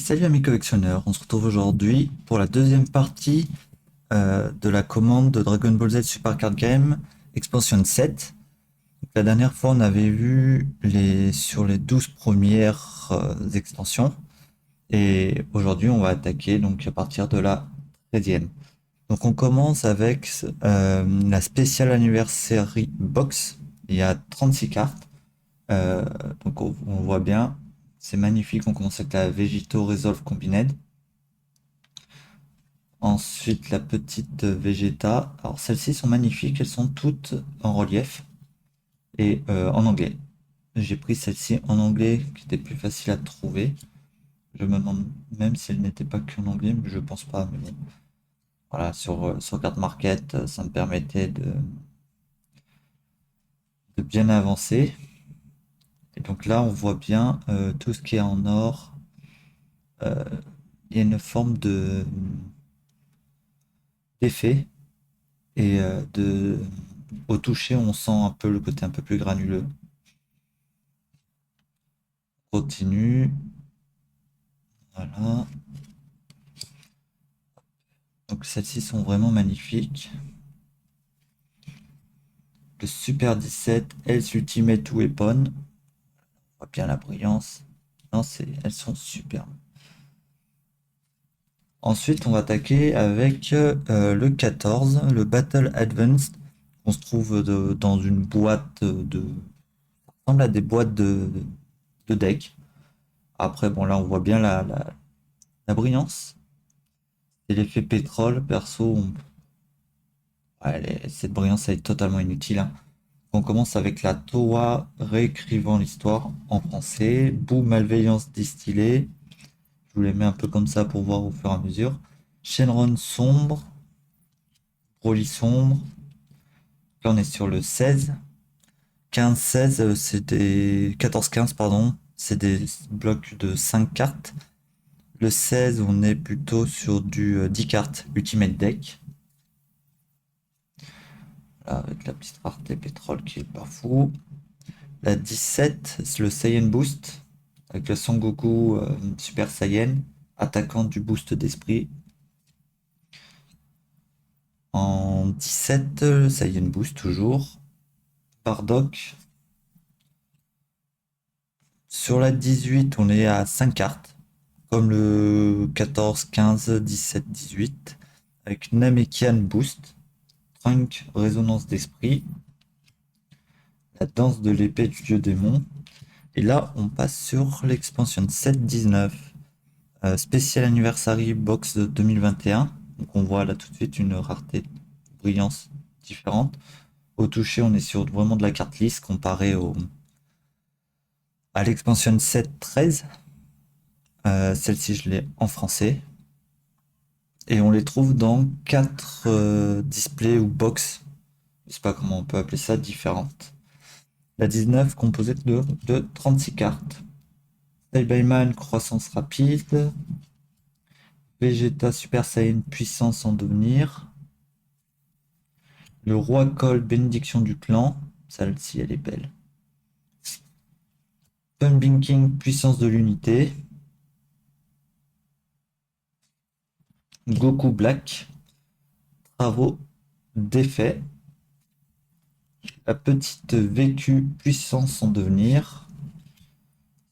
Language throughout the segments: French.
Salut amis collectionneurs, on se retrouve aujourd'hui pour la deuxième partie de la commande de Dragon Ball Z Super Card Game Expansion 7. La dernière fois on avait vu sur les 12 premières extensions et aujourd'hui on va attaquer donc à partir de la 13e. Donc on commence avec la Special Anniversary Box, il y a 36 cartes. Euh, donc on voit bien, c'est magnifique, on commence avec la Vegito Resolve Combined. Ensuite, la petite Vegeta. Alors, celles-ci sont magnifiques, elles sont toutes en relief et en anglais. J'ai pris celle-ci en anglais qui était plus facile à trouver. Je me demande même si elle n'était pas qu'en anglais, mais je pense pas. Mais bon. Voilà, sur Card Market, ça me permettait de bien avancer. Et donc là, on voit bien tout ce qui est en or. Euh, il y a une forme d'effet et au toucher, on sent un peu le côté un peu plus granuleux. Continue. Voilà. Donc celles-ci sont vraiment magnifiques. Le Super 17 Else Ultimate Weapon. On voit bien la brillance. Non, elles sont superbes. Ensuite, on va attaquer avec le 14, le Battle Advanced. On se trouve dans une boîte ça ressemble à des boîtes de deck. Après, bon, là, on voit bien la brillance. Et l'effet pétrole, perso, ouais, cette brillance, elle est totalement inutile, hein. On commence avec la Toa réécrivant l'histoire en français. Bou malveillance distillée. Je vous les mets un peu comme ça pour voir au fur et à mesure. Shenron sombre. Broly sombre. Là on est sur le 16. 15-16, c'est des. 14-15, pardon. C'est des blocs de 5 cartes. Le 16, on est plutôt sur du 10 cartes Ultimate Deck. Là, avec la petite rareté pétrole qui est pas fou. La 17, c'est le Saiyan Boost, avec le Son Goku Super Saiyan, attaquant du boost d'esprit. En 17, Saiyan Boost toujours. Bardock. Sur la 18, on est à 5 cartes, comme le 14, 15, 17, 18, avec Namekian Boost, Trunk Résonance d'esprit, la danse de l'épée du dieu démon. Et là, on passe sur l'expansion 7-19. Spécial Anniversary Box de 2021. Donc on voit là tout de suite une rareté de brillance différente. Au toucher, on est sur vraiment de la carte lisse comparé à l'expansion 7-13. Celle-ci, je l'ai en français. Et on les trouve dans 4 displays ou box, je sais pas comment on peut appeler ça, différentes. La 19 composée de 36 cartes. Style croissance rapide. Vegeta Super Saiyan puissance en devenir. Le roi Cole, bénédiction du clan. Celle-ci, elle est belle. Pumping King, puissance de l'unité. Goku Black, travaux d'effet. La petite vécu, puissance en devenir.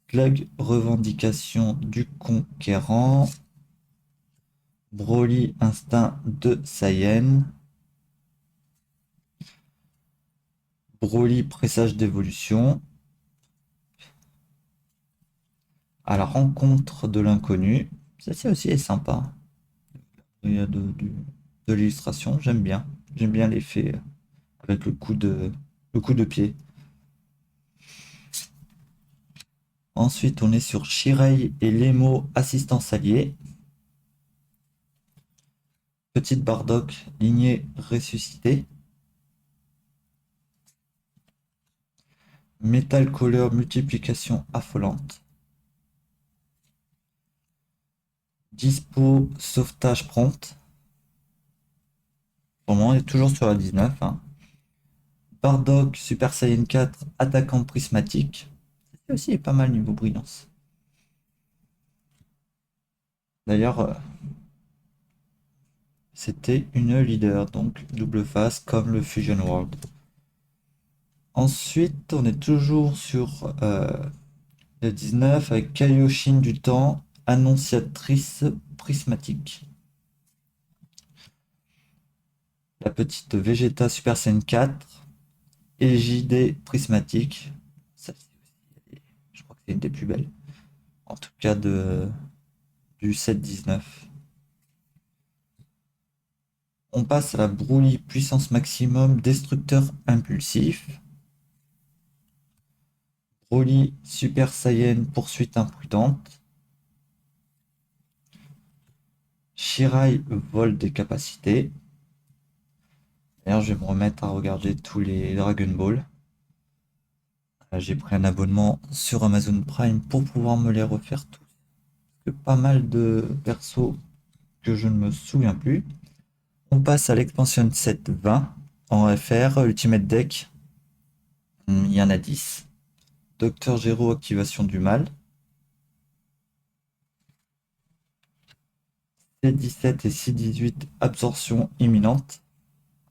Slug, revendication du conquérant. Broly, instinct de Saiyan. Broly, présage d'évolution. À la rencontre de l'inconnu. Ça aussi est sympa. Il y a de l'illustration, j'aime bien. J'aime bien l'effet avec le coup de pied. Ensuite, on est sur Shirei et Lemo, assistance alliée. Petite Bardock, lignée ressuscitée. Metal Color, multiplication affolante. Dispo, sauvetage prompt. Pour le moment, on est toujours sur la 19, hein. Bardock, Super Saiyan 4, attaquant prismatique. Ça aussi est pas mal niveau brillance. D'ailleurs, c'était une leader, donc double face comme le Fusion World. Ensuite, on est toujours sur le 19 avec Kaioshin du temps, annonciatrice prismatique. La petite Vegeta Super Saiyan 4, Égidée prismatique. Celle-ci aussi, je crois que c'est une des plus belles. En tout cas du 7-19. On passe à la Broly puissance maximum, destructeur impulsif. Broly Super Saiyan poursuite imprudente. Shirai vol des capacités. D'ailleurs, je vais me remettre à regarder tous les Dragon Ball. J'ai pris un abonnement sur Amazon Prime pour pouvoir me les refaire tous. Parce que pas mal de persos que je ne me souviens plus. On passe à l'expansion 7-20 en FR, Ultimate Deck. Il y en a 10. Docteur Gero, activation du mal. C17 et C18, absorption imminente.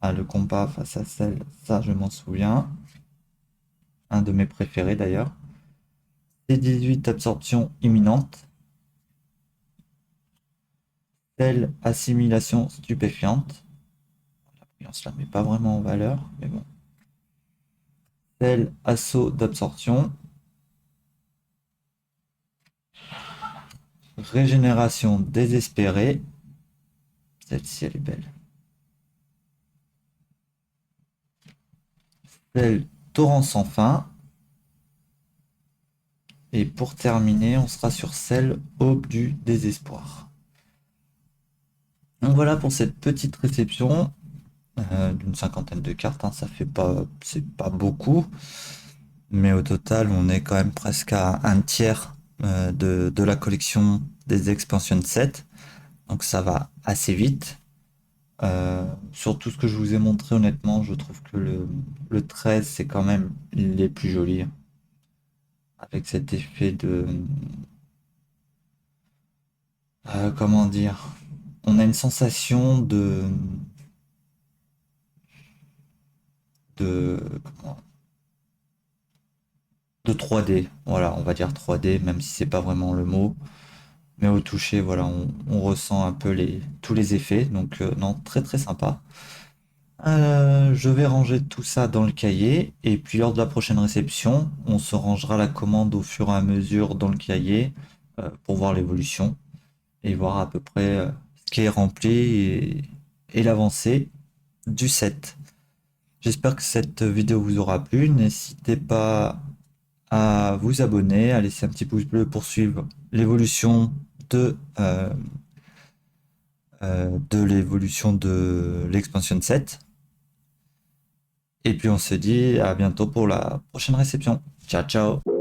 Ah, le combat face à celle, ça je m'en souviens. Un de mes préférés d'ailleurs. C18, absorption imminente. Celle, assimilation stupéfiante. On se la met pas vraiment en valeur, mais bon. Celle, assaut d'absorption. Régénération désespérée. Celle-ci, elle est belle. Celle, torrent sans fin. Et pour terminer, on sera sur celle, aube du désespoir. Donc voilà pour cette petite réception d'une cinquantaine de cartes. Hein, ça fait pas, c'est pas beaucoup, mais au total, on est quand même presque à un tiers de la collection des expansion sets. Donc ça va assez vite. Sur tout ce que je vous ai montré, honnêtement, je trouve que le 13, c'est quand même les plus jolis. Avec cet effet de... comment dire? On a une sensation de, comment- de 3D. Voilà, on va dire 3D, même si c'est pas vraiment le mot. Mais au toucher, voilà, on ressent un peu tous les effets. Donc, non, très très sympa. Je vais ranger tout ça dans le cahier et puis lors de la prochaine réception, on se rangera la commande au fur et à mesure dans le cahier pour voir l'évolution et voir à peu près ce qui est rempli et l'avancée du set. J'espère que cette vidéo vous aura plu. N'hésitez pas à vous abonner, à laisser un petit pouce bleu pour suivre l'évolution de l'évolution de l'expansion 7. Et puis on se dit à bientôt pour la prochaine réception. Ciao ciao.